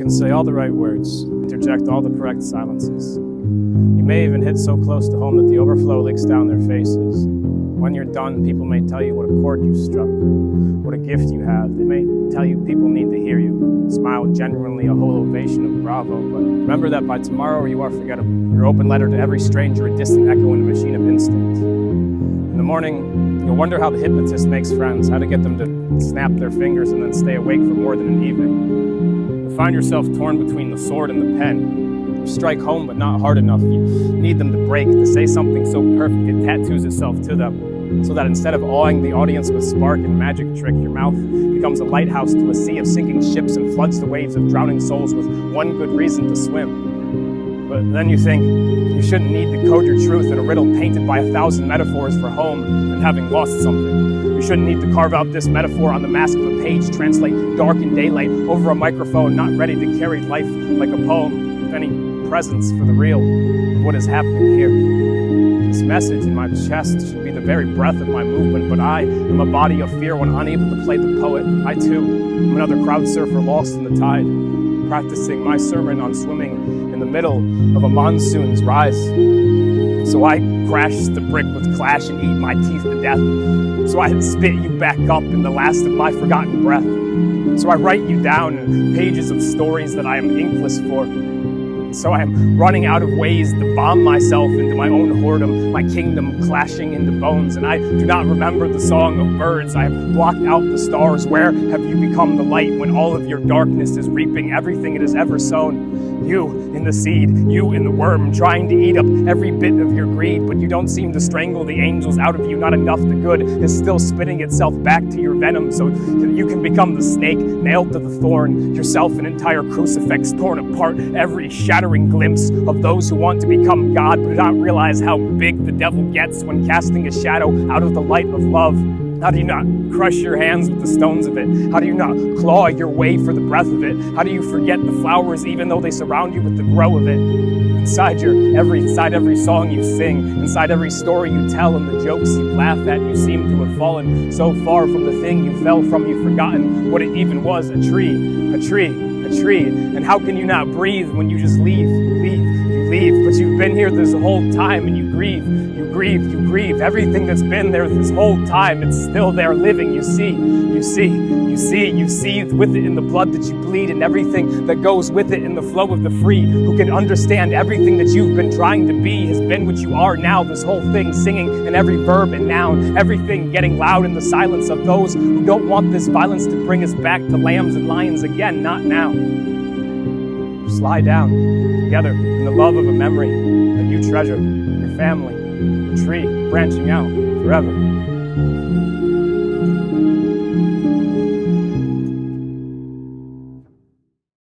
can say all the right words, interject all the correct silences. You may even hit so close to home that the overflow leaks down their faces. When you're done, people may tell you what a chord you struck, what a gift you have. They may tell you people need to hear you. Smile genuinely, a whole ovation of bravo. But remember that by tomorrow you are forgettable. Your open letter to every stranger, a distant echo in a machine of instinct. In the morning, you'll wonder how the hypnotist makes friends, how to get them to snap their fingers and then stay awake for more than an evening. You'll find yourself torn between the sword and the pen. You strike home, but not hard enough. You need them to break, to say something so perfect it tattoos itself to them, so that instead of awing the audience with spark and magic trick, your mouth becomes a lighthouse to a sea of sinking ships and floods the waves of drowning souls with one good reason to swim. But then you think you shouldn't need to code your truth in a riddle painted by 1,000 metaphors for home and having lost something. You shouldn't need to carve out this metaphor on the mask of a page, translate dark and daylight over a microphone, not ready to carry life like a poem, with any presence for the real of what is happening here. This message in my chest should be the very breath of my movement, but I am a body of fear when unable to play the poet. I too am another crowd surfer lost in the tide, practicing my sermon on swimming in the middle of a monsoon's rise. So I crash the brick with clash and eat my teeth to death. So I spit you back up in the last of my forgotten breath. So I write you down in pages of stories that I am inkless for. So I am running out of ways to bomb myself into my own whoredom, my kingdom clashing into bones. And I do not remember the song of birds. I have blocked out the stars. Where have you become the light when all of your darkness is reaping everything it has ever sown? You in the seed, you in the worm, trying to eat up every bit of your greed, but you don't seem to strangle the angels out of you. Not enough. The good is still spitting itself back to your venom so that you can become the snake nailed to the thorn, yourself an entire crucifix torn apart, every shattering glimpse of those who want to become God but do not realize how big the devil gets when casting a shadow out of the light of love. How do you not crush your hands with the stones of it? How do you not claw your way for the breath of it? How do you forget the flowers even though they surround you with the grow of it? Inside every song you sing, inside every story you tell and the jokes you laugh at, you seem to have fallen so far from the thing you fell from, you've forgotten what it even was, a tree, a tree, a tree. And how can you not breathe when you just leave? You leave, but you've been here this whole time and you grieve. You grieve. Everything that's been there this whole time, it's still there living. You see with it in the blood that you bleed and everything that goes with it in the flow of the free, who can understand everything that you've been trying to be has been what you are now. This whole thing singing in every verb and noun, everything getting loud in the silence of those who don't want this violence to bring us back to lambs and lions again, not now. Just lie down together in the love of a memory that you treasure, your family, a tree branching out forever.